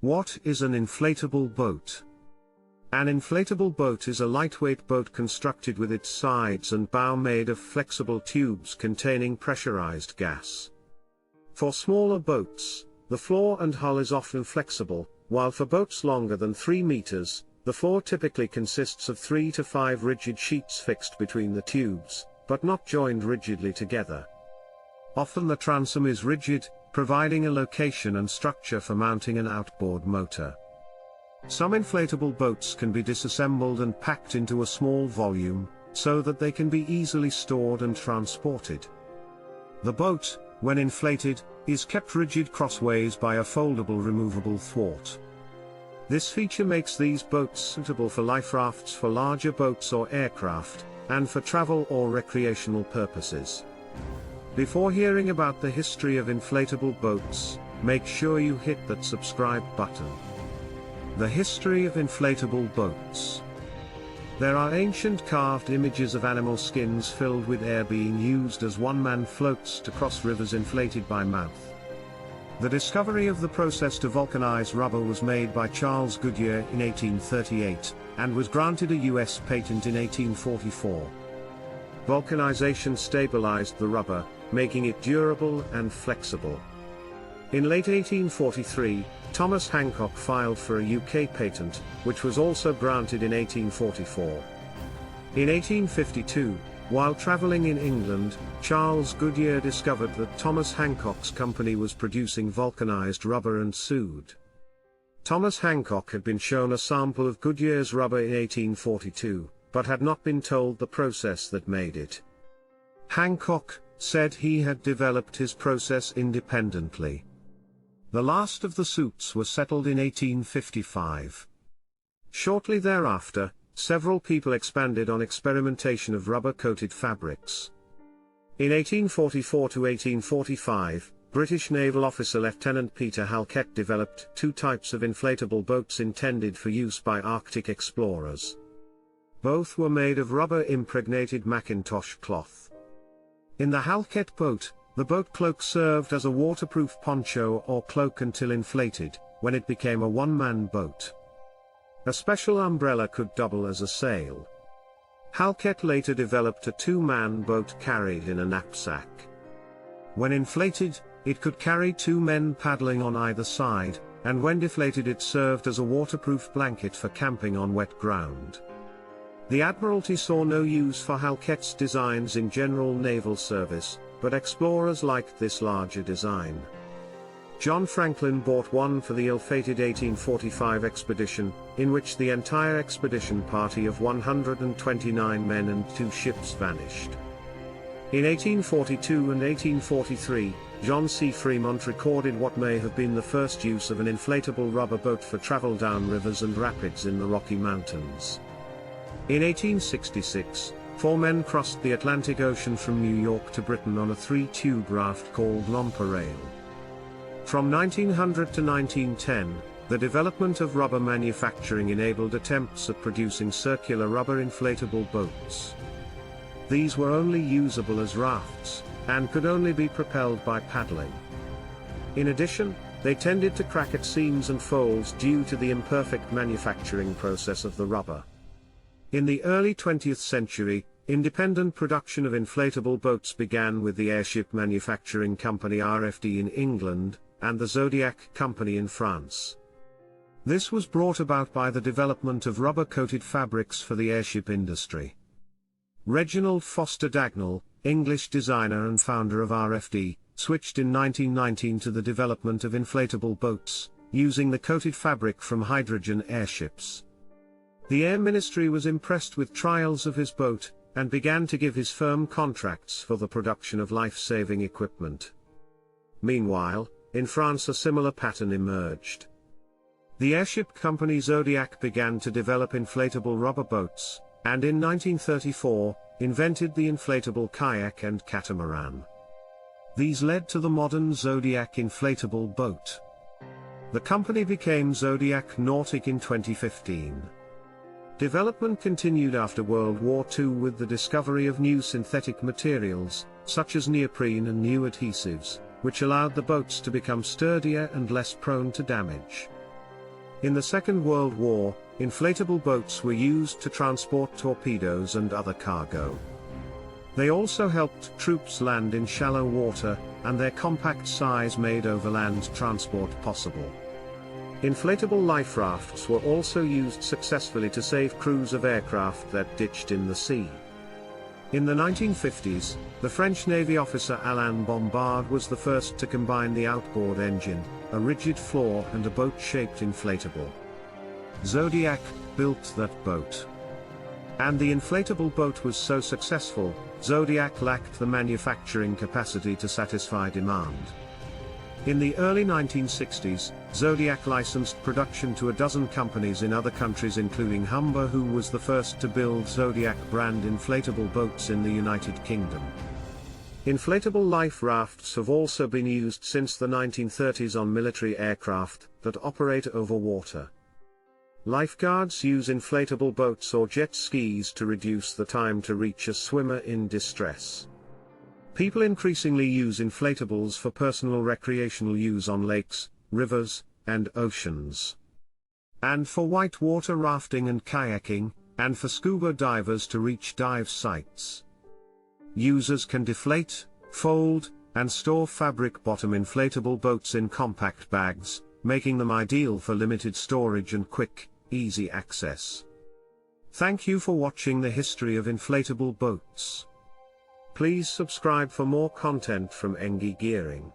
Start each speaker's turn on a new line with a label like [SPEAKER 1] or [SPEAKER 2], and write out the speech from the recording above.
[SPEAKER 1] What is an inflatable boat? An inflatable boat is a lightweight boat constructed with its sides and bow made of flexible tubes containing pressurized gas. For smaller boats, the floor and hull is often flexible, while for boats longer than 3 meters, the floor typically consists of 3 to 5 rigid sheets fixed between the tubes, but not joined rigidly together. Often the transom is rigid, providing a location and structure for mounting an outboard motor. Some inflatable boats can be disassembled and packed into a small volume, so that they can be easily stored and transported. The boat, when inflated, is kept rigid crossways by a foldable removable thwart. This feature makes these boats suitable for life rafts for larger boats or aircraft, and for travel or recreational purposes. Before hearing about the history of inflatable boats, make sure you hit that subscribe button. The history of inflatable boats. There are ancient carved images of animal skins filled with air being used as one man floats to cross rivers inflated by mouth. The discovery of the process to vulcanize rubber was made by Charles Goodyear in 1838, and was granted a U.S. patent in 1844. Vulcanization stabilized the rubber, making it durable and flexible. In late 1843, Thomas Hancock filed for a UK patent, which was also granted in 1844. In 1852, while traveling in England, Charles Goodyear discovered that Thomas Hancock's company was producing vulcanized rubber and sued. Thomas Hancock had been shown a sample of Goodyear's rubber in 1842, but had not been told the process that made it. Hancock said he had developed his process independently. The last of the suits was settled in 1855. Shortly thereafter, several people expanded on experimentation of rubber-coated fabrics. In 1844 to 1845, British naval officer Lieutenant Peter Halkett developed 2 types of inflatable boats intended for use by Arctic explorers. Both were made of rubber-impregnated Macintosh cloth. In the Halkett boat, the boat cloak served as a waterproof poncho or cloak until inflated, when it became a one-man boat. A special umbrella could double as a sail. Halkett later developed a 2-man boat carried in a knapsack. When inflated, it could carry 2 men paddling on either side, and when deflated it served as a waterproof blanket for camping on wet ground. The Admiralty saw no use for Halkett's designs in general naval service, but explorers liked this larger design. John Franklin bought one for the ill-fated 1845 expedition, in which the entire expedition party of 129 men and 2 ships vanished. In 1842 and 1843, John C. Fremont recorded what may have been the first use of an inflatable rubber boat for travel down rivers and rapids in the Rocky Mountains. In 1866, 4 men crossed the Atlantic Ocean from New York to Britain on a 3-tube raft called Nonpareil. From 1900 to 1910, the development of rubber manufacturing enabled attempts at producing circular rubber inflatable boats. These were only usable as rafts, and could only be propelled by paddling. In addition, they tended to crack at seams and folds due to the imperfect manufacturing process of the rubber. In the early 20th century, independent production of inflatable boats began with the Airship Manufacturing Company RFD in England, and the Zodiac Company in France. This was brought about by the development of rubber-coated fabrics for the airship industry. Reginald Foster Dagnall, English designer and founder of RFD, switched in 1919 to the development of inflatable boats, using the coated fabric from hydrogen airships. The Air Ministry was impressed with trials of his boat, and began to give his firm contracts for the production of life-saving equipment. Meanwhile, in France a similar pattern emerged. The airship company Zodiac began to develop inflatable rubber boats, and in 1934, invented the inflatable kayak and catamaran. These led to the modern Zodiac inflatable boat. The company became Zodiac Nautic in 2015. Development continued after World War II with the discovery of new synthetic materials, such as neoprene and new adhesives, which allowed the boats to become sturdier and less prone to damage. In the Second World War, inflatable boats were used to transport torpedoes and other cargo. They also helped troops land in shallow water, and their compact size made overland transport possible. Inflatable life rafts were also used successfully to save crews of aircraft that ditched in the sea. In the 1950s, the French Navy officer Alain Bombard was the first to combine the outboard engine, a rigid floor and a boat-shaped inflatable. Zodiac built that boat. And the inflatable boat was so successful, Zodiac lacked the manufacturing capacity to satisfy demand. In the early 1960s, Zodiac licensed production to a dozen companies in other countries including Humber, who was the first to build Zodiac brand inflatable boats in the United Kingdom. Inflatable life rafts have also been used since the 1930s on military aircraft that operate over water. Lifeguards use inflatable boats or jet skis to reduce the time to reach a swimmer in distress. People increasingly use inflatables for personal recreational use on lakes, rivers, and oceans. And for whitewater rafting and kayaking, and for scuba divers to reach dive sites. Users can deflate, fold, and store fabric-bottom inflatable boats in compact bags, making them ideal for limited storage and quick, easy access. Thank you for watching the history of inflatable boats. Please subscribe for more content from Engi Gearing.